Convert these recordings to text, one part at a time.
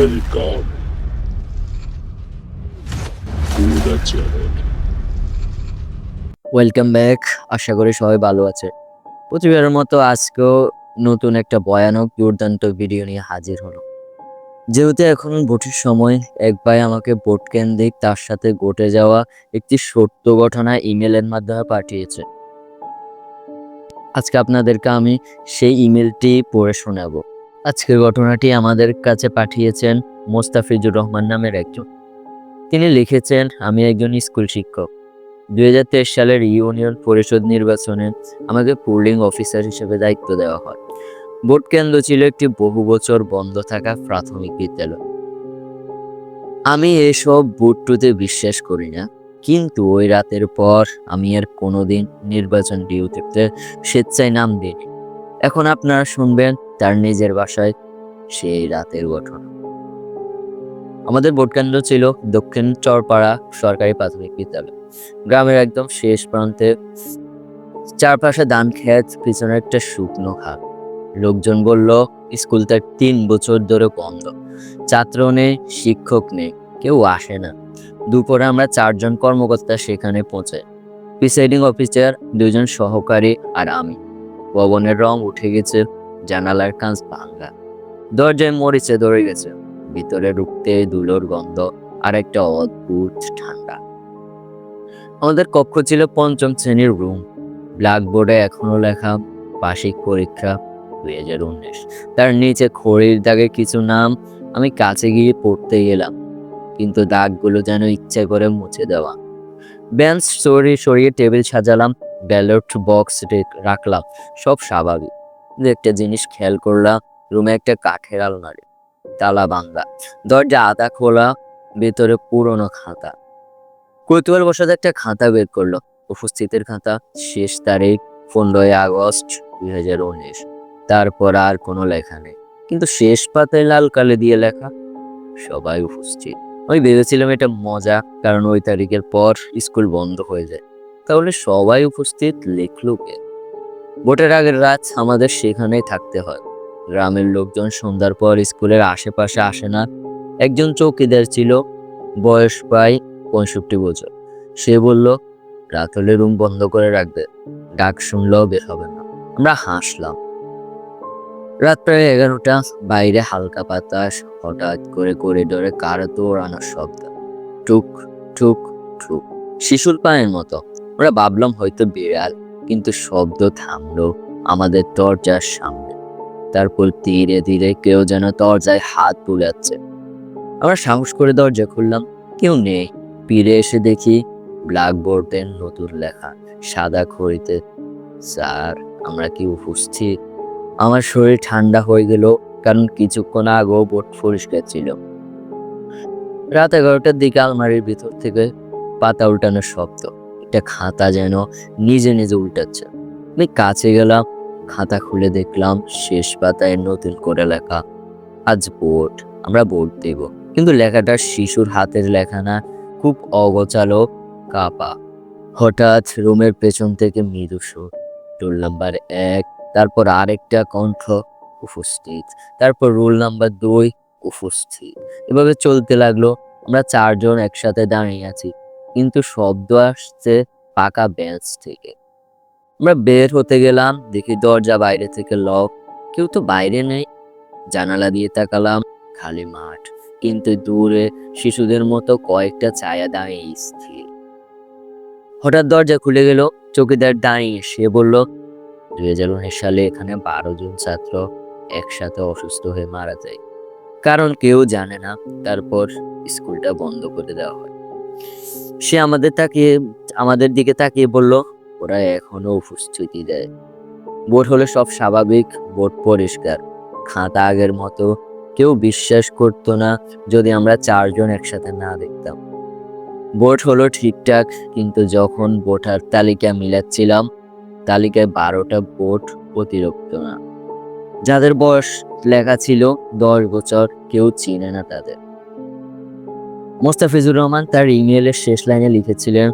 Welcome to the channel. Welcome back. আশা করি সবাই ভালো আছে। প্রতিবারের মতো আজকেও নতুন একটা ভয়ানক দুর্দান্ত ভিডিও নিয়ে হাজির হলো। যেহেতু এখন ভোটের সময়, এক ভাই আমাকে ভোট কেন্দ্রিক তার সাথে ঘটে যাওয়া একটি সত্য ঘটনা ইমেলের মাধ্যমে পাঠিয়েছে। আজকে আপনাদেরকে আমি সেই ইমেলটি পড়ে শোনাবো। আজকের ঘটনাটি আমাদের কাছে পাঠিয়েছেন মোস্তাফিজুর রহমান নামের একজন। তিনি লিখেছেন, আমি একজন স্কুল শিক্ষক। 2023 সালের ইউনিয়ন পরিষদ নির্বাচনে আমাকে পোলিং অফিসার হিসেবে দায়িত্ব দেওয়া হয়। ভোট কেন্দ্র ছিল একটি বহু বছর বন্ধ থাকা প্রাথমিক বিদ্যালয়। আমি এসব ভোট-টুতে বিশ্বাস করি না, কিন্তু ওই রাতের পর আমি আর কোনোদিন নির্বাচন ডিউটিতে স্বেচ্ছায় নাম দিইনি। এখন আপনারা শুনবেন তার নিজের ভাষায় সেই রাতের ঘটনা। আমাদের ভোট কেন্দ্র ছিল দক্ষিণ চরপাড়া সরকারি প্রাথমিক বিদ্যালয়। গ্রামের একদম শেষ প্রান্তে, চারপাশে ধান ক্ষেত, পিছনে একটা শুকনো খাল। লোকজন বলল স্কুলটা 3 বছর ধরে বন্ধ। ছাত্র নেই, শিক্ষক নেই, কেউ আসে না। দুপুরে আমরা 4 জন কর্মকর্তা সেখানে পৌঁছাই। প্রিসাইডিং অফিসার, 2 জন সহকারী আর আমি। ভবনের রং উঠে গেছে, জানালার কাঁচ ভাঙা, দরজায় মরিচে ধরে গেছে। ভিতরে ঢুকতে ধুলোর গন্ধ আর একটা অদ্ভুত ঠান্ডা। আমাদের কক্ষ ছিল 5ম শ্রেণীর রুম। ব্ল্যাকবোর্ডে এখনো লেখা বার্ষিক পরীক্ষা 2019। তার নিচে খড়ির দাগে কিছু নাম। আমি কাছে গিয়ে পড়তে গেলাম, কিন্তু দাগগুলো যেন ইচ্ছে করে মুছে দেওয়া। বেঞ্চ সরিয়ে টেবিল সাজালাম, ব্যালট বক্স রাখলাম, সব স্বাভাবিক। কিন্তু একটা জিনিস খেয়াল করলাম, রুমে একটা কাঠের আলমারি, তালা ভাঙা, দরজা আধা খোলা, ভেতরে পুরনো খাতা। কৌতূহল বশত একটা খাতা বের করলো। উপস্থিতের খাতা, শেষ তারিখ 15 আগস্ট 2019। তারপর আর কোনো লেখা নেই, কিন্তু শেষ পাতায় লাল কালি দিয়ে লেখা, সবাই উপস্থিত। আমি ভেবেছিলাম এটা মজা, কারণ ওই তারিখের পর স্কুল বন্ধ হয়ে যায়। তাহলে সবাই উপস্থিত লিখলো কে? ভোটের আগের রাত আমাদের সেখানেই থাকতে হয়। গ্রামের লোকজন সন্ধ্যার পর স্কুলের আশেপাশে আসে না। একজন চৌকিদার ছিল, বয়স প্রায় 65 বছর। সে বলল, রাত হলে রুম বন্ধ করে রাখবে, ডাক শুনলেও বের হবে না। আমরা হাসলাম। রাত প্রায় 11টা। বাইরে হালকা বাতাস, হঠাৎ করে করিডোরে কারো দৌড়ানোর শব্দ, টুক টুক টুক, শিশুর পায়ের মতো। আমরা ভাবলাম হয়তো বিড়াল, কিন্তু শব্দ থামলো আমাদের দরজার সামনে। তারপর ধীরে ধীরে কেউ যেন দরজায় হাত বুলাচ্ছে। আমরা সাহস করে দরজা খুললাম, কেউ নেই। ফিরে এসে দেখি ব্ল্যাকবোর্ডের নতুন লেখা সাদা খড়িতে, স্যার আমরা কি উপস্থিত? আমার শরীর ঠান্ডা হয়ে গেল, কারণ কিছুক্ষণ আগেও বোর্ড পরিষ্কার ছিল। রাত 11টার দিকে আলমারির ভিতর থেকে পাতা উল্টানোর শব্দ, একটা খাতা যেন নিজে নিজে উল্টাচ্ছে। আমি কাছে গেলাম, খাতা খুলে দেখলাম শেষ পাতায় নতুন করে লেখা, আজ ভোট, আমরা ভোট দেব। কিন্তু লেখাটা শিশুর হাতের লেখা না, খুব অগোছালো, কাপা। হঠাৎ রুমের পেছন থেকে মৃদু সুর, রোল নাম্বার 1, তারপর আরেকটা কণ্ঠ, উপস্থিত, তারপর রোল নাম্বার 2, উপস্থিত। এভাবে চলতে লাগলো। আমরা 4 জন একসাথে দাঁড়িয়ে আছি, কিন্তু শব্দ আসছে পাকা বেঞ্চ থেকে। আমরা বের হতে গেলাম, দেখি দরজা বাইরে থেকে লক, কেউ তো বাইরে নেই। জানালা দিয়ে তাকালাম, খালি মাঠ, কিন্তু দূরে শিশুদের মতো কয়েকটা ছায়া দাঁড়িয়ে স্থির। হঠাৎ দরজা খুলে গেল, চৌকিদার দাঁড়িয়ে সে বলল, 2019 সালে এখানে 12 জন ছাত্র একসাথে অসুস্থ হয়ে মারা যায়, কারণ কেউ জানে না। তারপর স্কুলটা বন্ধ করে দেওয়া হয়। সে আমাদের দিকে তাকিয়ে বলল, ওরা এখনো উপস্থিতি দেয়। ভোট হলে সব স্বাভাবিক, ভোট পরিষ্কার, খাতা আগের মতো। কেউ বিশ্বাস করতো না যদি আমরা 4 জন একসাথে না দেখতাম। ভোট হলো ঠিকঠাক, কিন্তু যখন ভোটার তালিকা মিলাচ্ছিলাম, তালিকায় 12টা ভোট অতিরিক্ত না। যাদের বয়স লেখা ছিল 10 বছর, কেউ চিনে না তাদের। মোস্তাফিজুর রহমান তার ইমেইলের শেষ লাইনে লিখেছিলেন,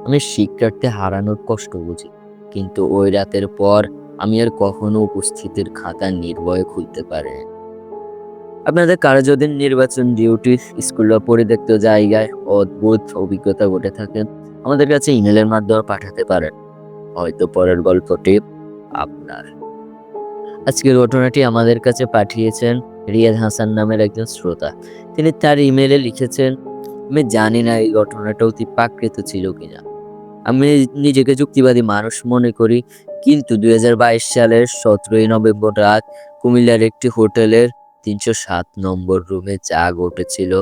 আমি শিক্ষার্থী হারানোর কষ্ট বুঝি, কিন্তু ওই রাতের পর আমি আর কখনো উপস্থিতির খাতা নির্ভয়ে খুলতে পারিনি। আপনাদের কারো যদি নির্বাচন ডিউটি, স্কুল বা পরিত্যক্ত জায়গায় অদ্ভুত অভিজ্ঞতা ঘটে থাকে, আমাদের কাছে ইমেলের মাধ্যমে পাঠাতে পারেন। হয়তো পরের গল্পটি আপনার। আজকের ঘটনাটি আমাদের কাছে পাঠিয়েছেন রিয়াদ হাসান নামের একজন শ্রোতা। তিনি তার ইমেলে লিখেছেন, আমি জানি না এই ঘটনাটা অতি প্রাকৃত ছিল কিনা। আমি নিজেকে যুক্তিবাদী মানুষ মনে করি, কিন্তু 2022 সালের 17ই নভেম্বর রাত কুমিল্লার একটি হোটেলের 307 নম্বর রুমে যা ঘটেছিল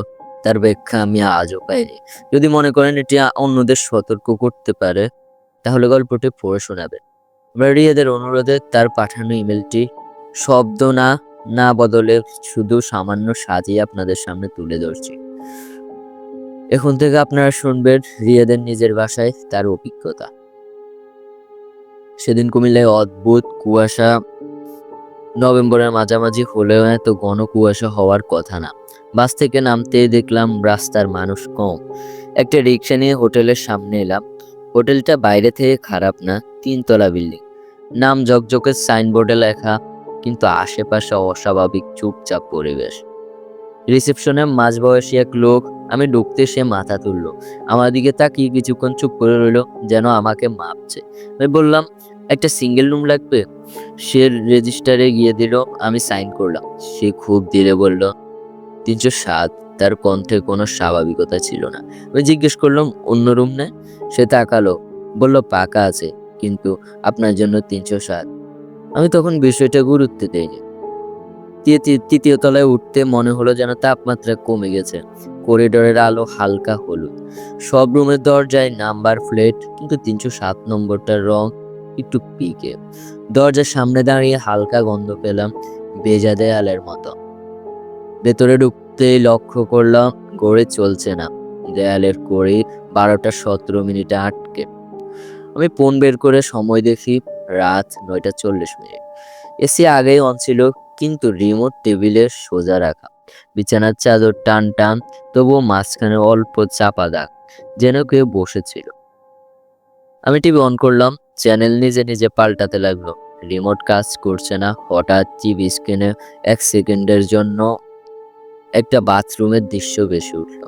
তার ব্যাখ্যা আমি আজও পাইনি। যদি মনে করেন এটি অন্যদের সতর্ক করতে পারে, তাহলে গল্পটি পড়ে শোনাবেন। আমরা রিয়াদের অনুরোধে তার পাঠানো ইমেলটি শব্দ না বদলে শুধু সামান্য সাজিয়ে আপনাদের সামনে তুলে ধরছি। এখন থেকে আপনারা শুনবেন রিয়াদের নিজের ভাষায় তার অভিজ্ঞতা। সেদিন কুমিল্লায় অদ্ভুত কুয়াশা। নভেম্বরের মাঝামাঝি হলেও এত ঘন কুয়াশা হওয়ার কথা না। বাস থেকে নামতেই দেখলাম রাস্তার মানুষ কম। একটা রিক্সা নিয়ে হোটেলের সামনে এলাম। হোটেলটা বাইরে থেকে খারাপ না, 3 তলা বিল্ডিং, নাম ঝকঝকে সাইনবোর্ডে লেখা, কিন্তু আশেপাশে অস্বাভাবিক চুপচাপ পরিবেশ। রিসেপশনে মাঝবয়সী এক লোক, আমি ঢুকতে সে মাথা তুললো, আমার দিকে তাকিয়ে কিছুক্ষণ চুপ করে রইল, যেন আমাকে মাপছে। আমি বললাম, একটা সিঙ্গেল রুম লাগবে। সে রেজিস্টারে গিয়ে দিল, আমি সাইন করলাম। সে খুব ধীরে বলল, 307। তার কণ্ঠে কোনো স্বাভাবিকতা ছিল না। আমি জিজ্ঞেস করলাম, অন্য রুম নেই? সে তাকালো, বলল, পাকা আছে, কিন্তু আপনার জন্য 307। আমি তখন বিষয়টা গুরুত্ব দেইনি। 3য় তলায় উঠতে মনে হলো যেন তাপমাত্রা কমে গেছে। করিডোরের আলো হালকা হলুদ। সব রুমের দরজায় নাম্বার প্লেট, কিন্তু 307 নম্বরটার রং একটু পিকে। দরজার সামনে দাঁড়িয়ে হালকা গন্ধ পেলাম, ভেজা দেয়ালের মতো। ভেতরে ঢুকতেই লক্ষ্য করলাম ঘড়ি চলছে না। দেয়ালের ঘড়ি 12টা 17 মিনিটে আটকে। আমি ফোন বের করে সময় দেখি, রাত 9টা 40 মিনিট। এসি আগেই অন ছিল, কিন্তু রিমোট টেবিলের সোজা রাখা। বিছানার চাদর টান টান, তবুও মাঝখানে অল্প চাপা দাগ, যেন কেউ বসেছিল। আমি টিভি অন করলাম, চ্যানেল নিজে নিজে পাল্টাতে লাগলো। রিমোট কাজ করছে না। হঠাৎ টিভি স্ক্রিনে 1 সেকেন্ডের জন্য একটা বাথরুমের দৃশ্য ভেসে উঠল।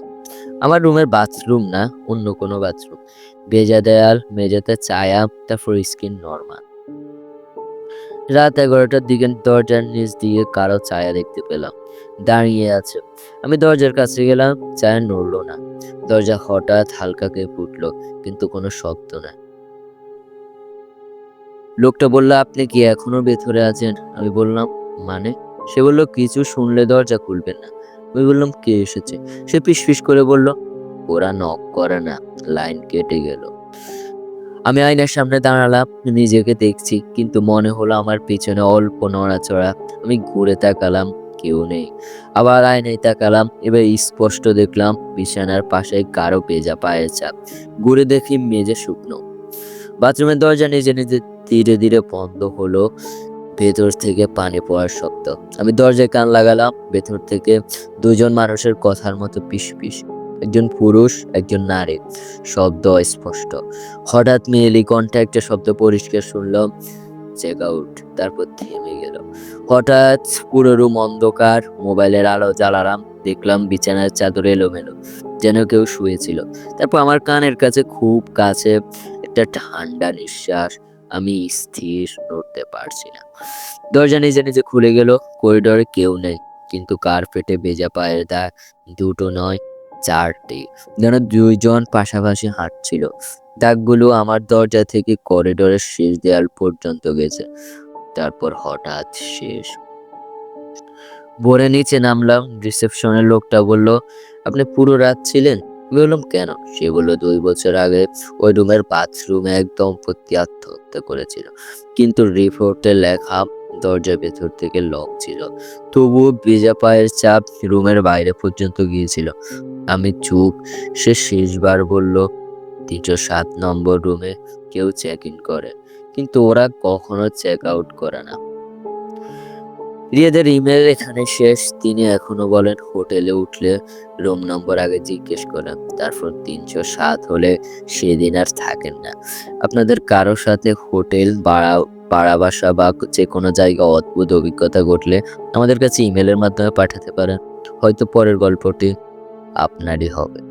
আমার রুমের বাথরুম না, অন্য কোনো বাথরুম। ভেজা দেয়াল, মেঝেতে ছায়া, তারপর স্ক্রিন নরমাল। রাত 11টার দিকে দরজার নিচ দিয়ে কারো ছায়া দেখতে পেলাম, দাঁড়িয়ে আছে। আমি দরজার কাছে গেলাম, ছায়া নড়লো না। দরজা হঠাৎ হালকা কেঁপে উঠলো, কিন্তু কোনো শব্দ নাই। লোকটা বলল, আপনি কি এখনো ভেতরে আছেন? আমি বললাম, মানে? সে বলল, কিছু শুনলে দরজা খুলবেন না। আমি বললাম, কে এসেছে? সে ফিসফিস করে বলল, ওরা নক করে না, লাইন কেটে গেল। আমি আয়নার সামনে দাঁড়ালাম, নিজেকে দেখছি, কিন্তু মনে হলো আমার পিছনে অল্প নড়াচড়া। আমি ঘুরে তাকালাম, কেউ নেই। আবার আয়নায় তাকালাম, এবার স্পষ্ট দেখলাম বিছানার পাশে কারো ভেজা পায়ের ছাপ। ঘুরে দেখি মেঝে শুকনো। বাথরুমের দরজা নিজে নিজে ধীরে ধীরে বন্ধ হলো। ভেতর থেকে পানি পড়ার শব্দ। আমি দরজায় কান লাগালাম। ভেতর থেকে দুজন মানুষের কথার মতো পিস। একজন পুরুষ, একজন নারী। শব্দ স্পষ্ট। হঠাৎ মেয়েলি কণ্ঠে একটা শব্দ পরিষ্কার শুনলাম, চেক আউট। তারপর থেমে গেল। হঠাৎ পুরো রুম অন্ধকার। মোবাইলের আলো জ্বালালাম, দেখলাম বিছানার চাদর এলোমেলো, যেন কেউ শুয়েছিল। তারপর আমার কানের কাছে, খুব কাছে, একটা ঠান্ডা নিঃশ্বাস। আমি স্থির, নড়তে পারছি না। দরজা নিজে নিজে খুলে গেল। করিডোরে কেউ নেই, কিন্তু কার্পেটে ভেজা পায়ের দাগ, দুটো নয়, 4টি, যেন 2জন পাশাপাশি হাঁটছিল। দাগগুলো আমার দরজা থেকে করিডোরের শেষ দেয়াল পর্যন্ত গেছে। তারপর হঠাৎ শেষ। ভোরে নিচে নামলাম। রিসেপশনের লোকটা বলল, আপনি পুরো রাত ছিলেন? বললাম, কেন? সে বলল, 2 বছর আগে ওই রুমের বাথরুমে এক দম্পতি আত্মহত্যা করেছিল, কিন্তু রিপোর্টে লেখা দরজার ভেতর থেকে লক ছিল। তবুও ভেজা পায়ের ছাপ রুমের বাইরে পর্যন্ত গিয়েছিল। আমি চুপ। সে শেষবার বলল, 307 নম্বর রুমে কেউ চেক ইন করে, কিন্তু ওরা কখনো চেক আউট করে না। রিয়াদের ইমেল এখানে শেষ। তিনি এখনো বলেন, হোটেলে উঠলে রুম নম্বর আগে জিজ্ঞেস করেন, তারপর 307 হলে সেদিন আর থাকেন না। আপনাদের কারোর সাথে হোটেল ভাড়া পাড়া বাসা বা যে কোনো জায়গায় অদ্ভুত অভিজ্ঞতা ঘটলে আমাদের কাছে ইমেলের মাধ্যমে পাঠাতে পারেন। হয়তো পরের গল্পটি আপনারই হবে।